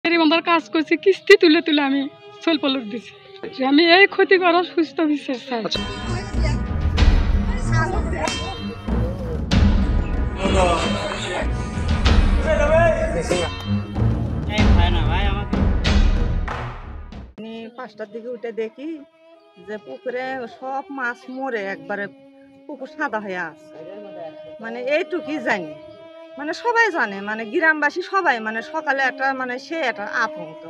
আমার কাজ করছি, কিস্তি তুলে তুলে আমি স্বল্পলোক দিছি। আমি এই ক্ষতি করার সুস্থ বিচার চাই। আমি 5টার দিকে উঠে দেখি যে পুকুরে সব মাছ মরে একবারে পুকুর সাদা হয়ে আছে। মানে এইটুকুই জানি, মানে সবাই জানে, মানে গ্রামবাসী সবাই, মানে সকালে একটা মানে সে একটা আতঙ্ক।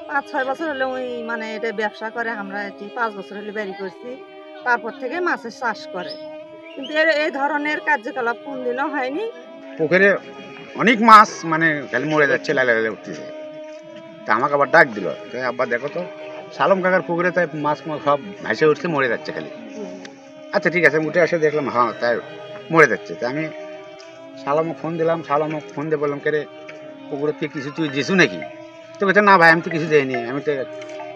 5-6 বছর হলে ওই মানে এটা ব্যবসা করে, আমরা এটি 5 বছর হলে বেরি করছি, তারপর থেকে মাছের চাষ করে, কিন্তু এই ধরনের কার্যকলাপ কোনদিনও হয়নি। পুকুরে অনেক মাছ মানে খালি মরে যাচ্ছে, লালে লালে উঠতেছে। তা আমাকে আবার ডাক দিল, তাই আব্বা দেখো তো সালম কাকার পুকুরে তাই মাছ সব ভাসে উঠছে, মরে যাচ্ছে খালি। আচ্ছা ঠিক আছে, উঠে আসে দেখলাম হ্যাঁ তাই মরে যাচ্ছে। তা আমি সালামক ফোন দিলাম, সালামক ফোন দিয়ে বললাম কে রে পুকুরের থেকে কিছু তুই দিছু নাকি? তো বলছে না ভাই আমি তো কিছু দেয়নি, আমি তো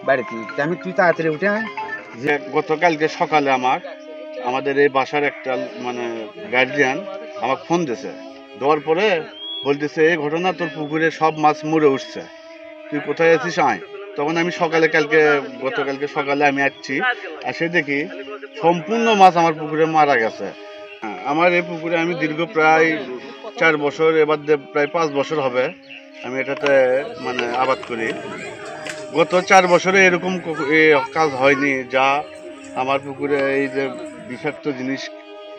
বাড়িতে। আমি তুই তাড়াতাড়ি উঠে আয়। যে গতকালকে সকালে আমাদের এই বাসার একটা মানে গার্জিয়ান আমাকে ফোন দিয়েছে, দেওয়ার পরে বলতেছে এই ঘটনা, তোর পুকুরে সব মাছ মরে উঠছে, তুই কোথায় আছিস আয়। তখন আমি গতকালকে সকালে আমি আসছি, আসে দেখি সম্পূর্ণ মাছ আমার পুকুরে মারা গেছে। আমার এই পুকুরে আমি দীর্ঘ প্রায় 4 বছর, এবার প্রায় 5 বছর হবে আমি এটাতে মানে আবাদ করি। গত 4 বছরে এরকম কাজ হয়নি যা আমার পুকুরে এই যে বিষাক্ত জিনিস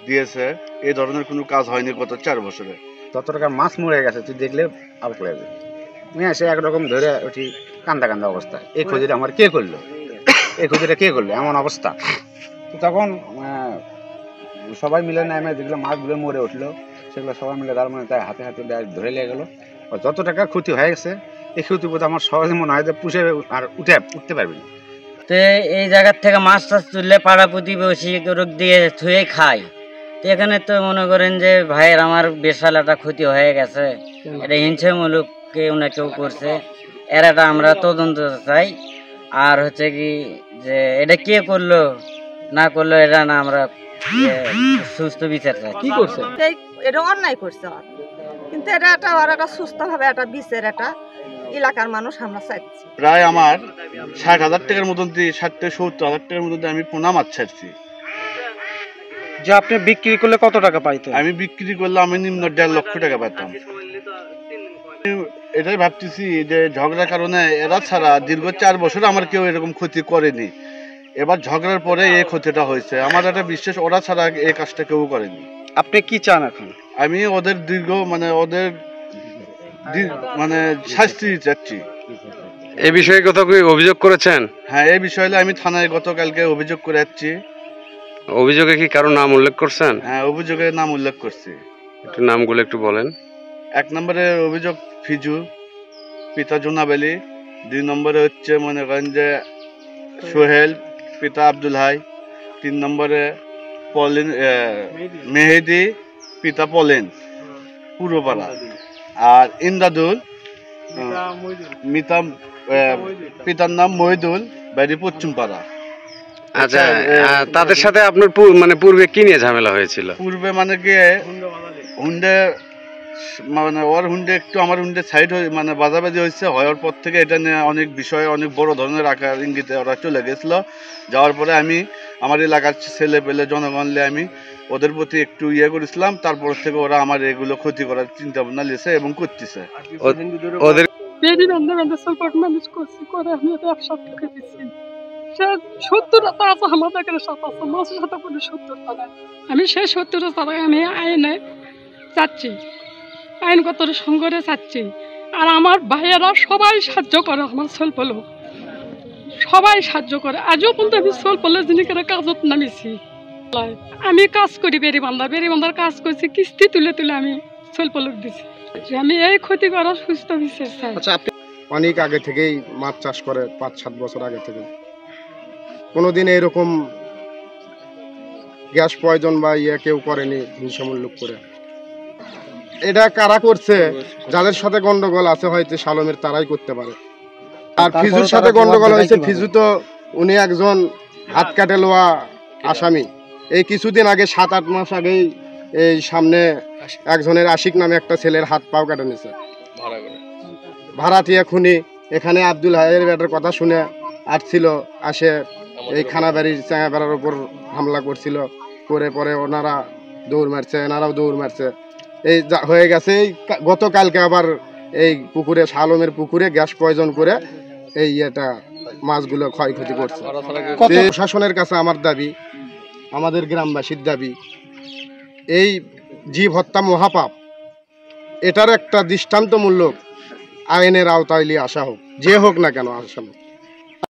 দিয়েছে, এই ধরনের কোনো কাজ হয়নি গত 4 বছরে। তত টাকার মাছ মরে গেছে, তুই দেখলে আবার করে যাবে। আমি এসে একরকম ধরে উঠি, কান্দা কান্দা অবস্থা। এই ক্ষতিটা আমার কে করলো, এই ক্ষতিটা কে করলো, এমন অবস্থা। তো তখন সবাই মিলে নেমে দেখলাম মাছগুলো মরে উঠলো, সেগুলো সবাই মিলে তার মানে তাই হাতে হাতে ধরে লেগে গেলো। যত টাকা ক্ষতি হয়ে গেছে, এই ক্ষতির প্রতি আমার সহজে মনে হয় যে পুষে আর উঠতে পারবি না। তো এই জায়গার থেকে মাছ টাছ তুললে পাড়া প্রতিবেশী রোগ দিয়ে ধুয়ে খায়। তো এখানে তো মনে করেন যে ভাইয়ের আমার বিশাল একটা ক্ষতি হয়ে গেছে, এটা হিংসামূলক কেউ না কেউ করছে, এর একটা আমরা তদন্ত চাই। আর হচ্ছে কি যে এটা কে করলো না করলো এটা না, আমরা সুস্থ বিচার চাই। কি করছে এটা অন্যায় করছে, কিন্তু এটা একটা সুস্থ ভাবে একটা বিচার একটা এলাকার মানুষ আমরা চাইছি। প্রায় আমার 60,000 টাকার মতন, 60-70,000 টাকার মতন আমি পোনা মাছ ছাড়ছি। যে আপনি বিক্রি করলে কত টাকা পাইতেন? আমি বিক্রি করলে আমি নিম্ন 1.5 লক্ষ টাকা পেতাম। এটাই ভাবতেছি যে ঝগড়ার কারণে এরা ছাড়া দীর্ঘ 4 বছর আমার কেউ এরকম ক্ষতি করেনি, এবার ঝগড়ার পরে এই ক্ষতিটা হয়েছে। আমার একটা বিশ্বাস ওরা ছাড়া এই কাজটা কেউ করেনি। আপনি কি চান এখন? আমি ওদের মানে শাস্তি চাচ্ছি। এই বিষয়ে কোথাও কি অভিযোগ করেছেন? হ্যাঁ, এই বিষয়ে আমি থানায় গতকালকে অভিযোগ করে যাচ্ছি। অভিযোগে কি কারো নাম উল্লেখ করছেন? হ্যাঁ, অভিযোগের নাম উল্লেখ করছি। একটু নামগুলো একটু বলেন। 1 নম্বরে অভিযোগ ফিজু, পিতা জুনাব আলী। 2 নম্বরে হচ্ছে মনে করেন যে সোহেল, পিতা আব্দুল হাই। 3 নম্বরে মেহেদি, পিতা পলেন, পূর্বপাড়া। আর ইন্দাদুল পিতার নাম মহিদুল, বাড়ি পশ্চিমপাড়া। আচ্ছা, তাদের সাথে আপনার মানে পূর্বে কি নিয়ে ঝামেলা হয়েছিল? পূর্বে মানে কি হুন্ডে, মানে ওর হুন্ডে একটু আমার হুন্ডে সাইড হয়ে মানে বাজাবাজি হয়েছে, হওয়ার পর থেকে এটা নিয়ে অনেক বিষয়ে অনেক বড় ধরনের আকার ইঙ্গিতে ওরা চলে গেছিলো। যাওয়ার পরে আমি আমার এলাকার ছেলে পেলে জনগণলে আমি ওদের প্রতি একটু করেছিলাম, তারপর থেকে ওরা আমার এগুলো ক্ষতি করার চিন্তা ভাবনা নিয়েছে এবং করতেছে। ওদের মানুষ করছি করে আমি ব্যবসা থেকে দিচ্ছি, সে 70টা আছে আমাদের সাথে আছে, মাছের সাথে কোনো 70 টাকা। আমি সেই 70 টাকায় আমি আইনে চাচ্ছি, আইনগত সংঘরে চাচ্ছি। আর আমার ভাইয়েরা সবাই সাহায্য করে, আমার স্বল্পলোক সবাই সাহায্য করে। আজও পর্যন্ত আমি স্বল্পলোক জিনিসের কাজত নামিছি। আমি কাজ করি বেরিবান্ধার কাজ করছি, কিস্তি তুলে তুলে আমি স্বল্পলোক দিছি। আমি এই ক্ষতি করার সুস্থ বিচার চাই। আচ্ছা, আপনি অনেক আগে থেকেই মাছ চাষ করে, 5-7 বছর আগে থেকে কোনোদিন এরকম গ্যাস পয়জন বা কেউ করেনি হিংসামূলক করে? এটা কারা করছে? যাদের সাথে গন্ডগোল আছে হয়তো সালমের, তারাই করতে পারে। আর ফিজুর সাথে গন্ডগোল হয়েছে, ফিজু তো উনি একজন হাত কাটে লোয়া আসামি। এই কিছুদিন আগে 7-8 মাস আগেই এই সামনে একজনের আশিক নামে একটা ছেলের হাত পাও কেটে নিছে ভাড়াটিয়া খুনি এখানে আব্দুল হাইয়ের ব্যাটার কথা শুনে আসছিল, আসে এই খানাবাড়ির চাঙাপাড়ার উপর হামলা করছিল, করে পরে ওনারা দৌড় মারছে, এনারাও দৌড় মারছে। এই হয়ে গেছে। এই গতকালকে আবার এই পুকুরে, শালমের পুকুরে গ্যাস পয়জন করে এই এটা মাছগুলো ক্ষয়ক্ষতি করছে। প্রশাসনের কাছে আমার দাবি, আমাদের গ্রামবাসীর দাবি, এই জীব হত্যা মহাপাপ, এটার একটা দৃষ্টান্তমূলক আইনের আওতায় নিয়ে আসা হোক, যে হোক না কেন আসামি।